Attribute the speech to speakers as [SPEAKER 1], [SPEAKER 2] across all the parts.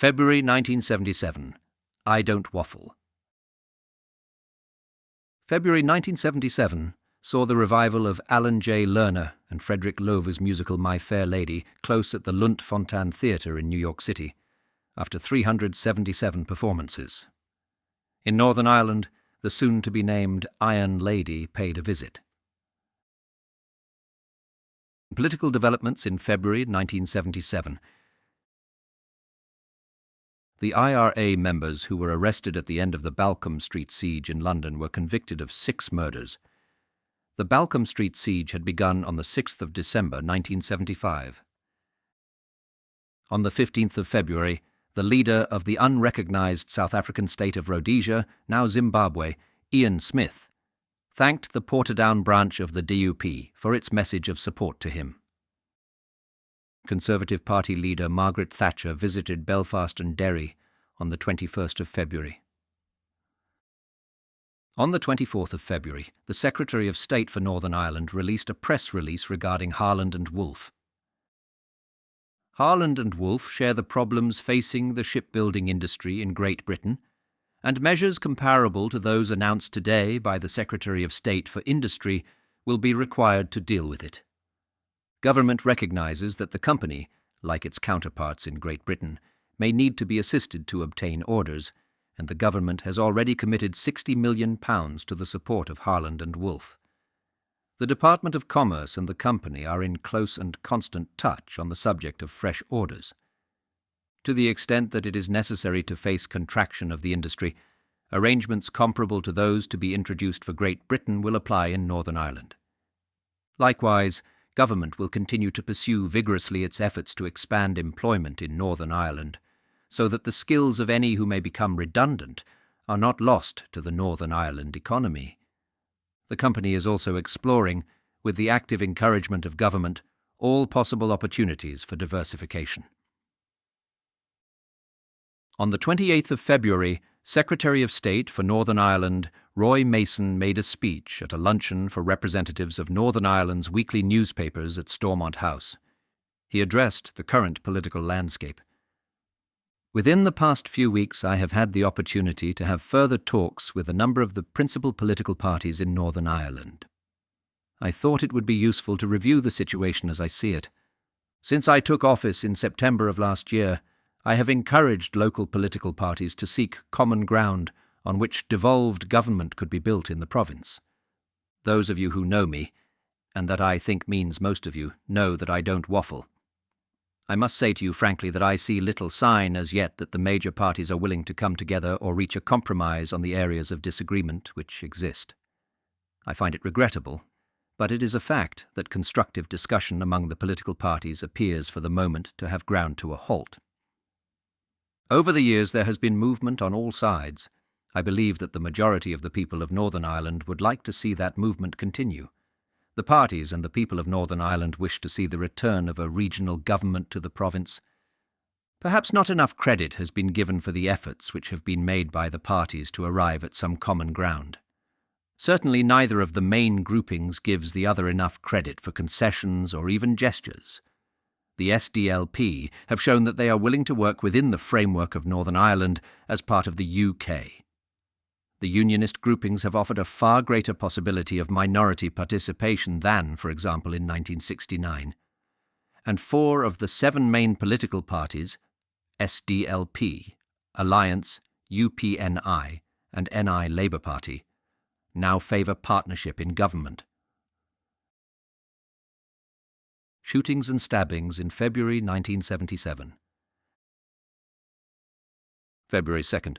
[SPEAKER 1] February 1977. I Don't Waffle. February 1977 saw the revival of Alan J. Lerner and Frederick Loewe's musical My Fair Lady close at the Lunt-Fontanne Theatre in New York City, after 377 performances. In Northern Ireland, the soon-to-be-named Iron Lady paid a visit. Political developments in February 1977. The IRA members who were arrested at the end of the Balcombe Street siege in London were convicted of 6 murders. The Balcombe Street siege had begun on the 6th of December 1975. On the 15th of February, the leader of the unrecognised South African state of Rhodesia, now Zimbabwe, Ian Smith, thanked the Portadown branch of the DUP for its message of support to him. Conservative Party leader Margaret Thatcher visited Belfast and Derry on the 21st of February. On the 24th of February, the Secretary of State for Northern Ireland released a press release regarding Harland and Wolff. Harland and Wolff share the problems facing the shipbuilding industry in Great Britain, and measures comparable to those announced today by the Secretary of State for Industry will be required to deal with it. Government recognises that the company, like its counterparts in Great Britain, may need to be assisted to obtain orders, and the government has already committed £60 million to the support of Harland and Wolff. The Department of Commerce and the company are in close and constant touch on the subject of fresh orders. To the extent that it is necessary to face contraction of the industry, arrangements comparable to those to be introduced for Great Britain will apply in Northern Ireland. Likewise, government will continue to pursue vigorously its efforts to expand employment in Northern Ireland, so that the skills of any who may become redundant are not lost to the Northern Ireland economy. The company is also exploring, with the active encouragement of government, all possible opportunities for diversification. On the 28th of February, Secretary of State for Northern Ireland Roy Mason made a speech at a luncheon for representatives of Northern Ireland's weekly newspapers at Stormont House. He addressed the current political landscape. Within the past few weeks, I have had the opportunity to have further talks with a number of the principal political parties in Northern Ireland. I thought it would be useful to review the situation as I see it. Since I took office in September of last year, I have encouraged local political parties to seek common ground on which devolved government could be built in the province. Those of you who know me, and that I think means most of you, know that I don't waffle. I must say to you frankly that I see little sign as yet that the major parties are willing to come together or reach a compromise on the areas of disagreement which exist. I find it regrettable, but it is a fact that constructive discussion among the political parties appears for the moment to have ground to a halt. Over the years there has been movement on all sides. I believe that the majority of the people of Northern Ireland would like to see that movement continue. The parties and the people of Northern Ireland wish to see the return of a regional government to the province. Perhaps not enough credit has been given for the efforts which have been made by the parties to arrive at some common ground. Certainly neither of the main groupings gives the other enough credit for concessions or even gestures. The SDLP have shown that they are willing to work within the framework of Northern Ireland as part of the UK. The unionist groupings have offered a far greater possibility of minority participation than, for example, in 1969. And 4 of the 7 main political parties, SDLP, Alliance, UPNI, and NI Labour Party, now favour partnership in government. Shootings and stabbings in February 1977. February 2nd.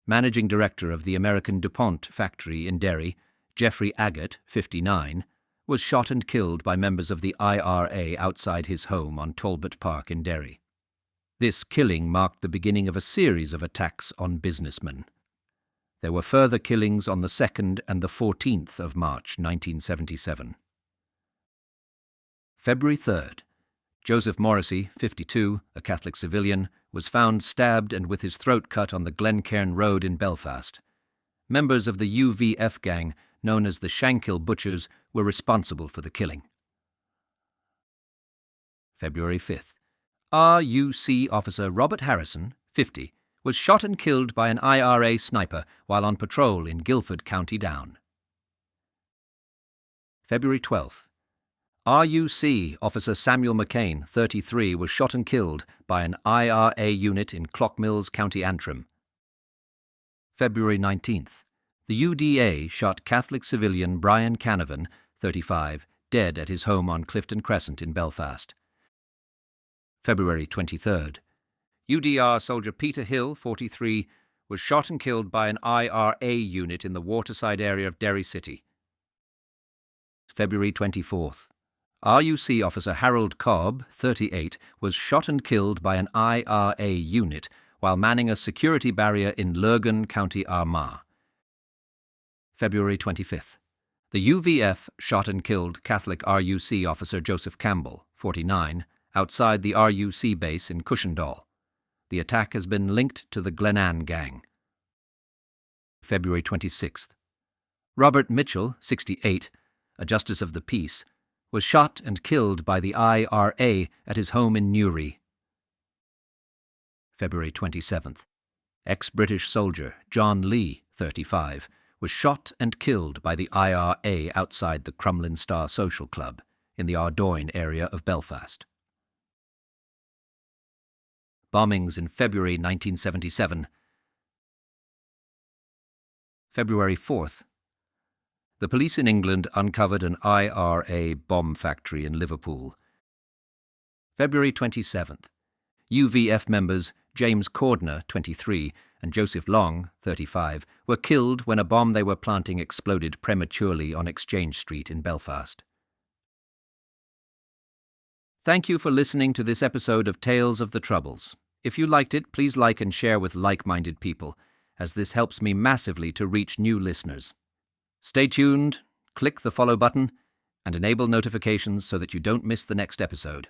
[SPEAKER 1] Managing Director of the American DuPont factory in Derry, Jeffrey Agate, 59, was shot and killed by members of the IRA outside his home on Talbot Park in Derry. This killing marked the beginning of a series of attacks on businessmen. There were further killings on the 2nd and the 14th of March 1977. February 3rd. Joseph Morrissey, 52, a Catholic civilian, was found stabbed and with his throat cut on the Glencairn Road in Belfast. Members of the UVF gang, known as the Shankill Butchers, were responsible for the killing. February 5th. RUC officer Robert Harrison, 50, was shot and killed by an IRA sniper while on patrol in Guildford, County Down. February 12th. RUC Officer Samuel McCain, 33, was shot and killed by an IRA unit in Clockmills, County Antrim. February 19th. The UDA shot Catholic civilian Brian Canavan, 35, dead at his home on Clifton Crescent in Belfast. February 23rd. UDR soldier Peter Hill, 43, was shot and killed by an IRA unit in the waterside area of Derry City. February 24th. RUC officer Harold Cobb, 38, was shot and killed by an IRA unit while manning a security barrier in Lurgan, County Armagh. February 25th. The UVF shot and killed Catholic RUC officer Joseph Campbell, 49, outside the RUC base in Cushendall. The attack has been linked to the Glenanne gang. February 26th. Robert Mitchell, 68, a justice of the peace, was shot and killed by the IRA at his home in Newry. February 27th. Ex-British soldier John Lee, 35, was shot and killed by the IRA outside the Crumlin Star Social Club in the Ardoyne area of Belfast. Bombings in February 1977. February 4th. The police in England uncovered an IRA bomb factory in Liverpool. February 27th. UVF members James Cordner, 23, and Joseph Long, 35, were killed when a bomb they were planting exploded prematurely on Exchange Street in Belfast. Thank you for listening to this episode of Tales of the Troubles. If you liked it, please like and share with like-minded people, as this helps me massively to reach new listeners. Stay tuned, click the follow button, and enable notifications so that you don't miss the next episode.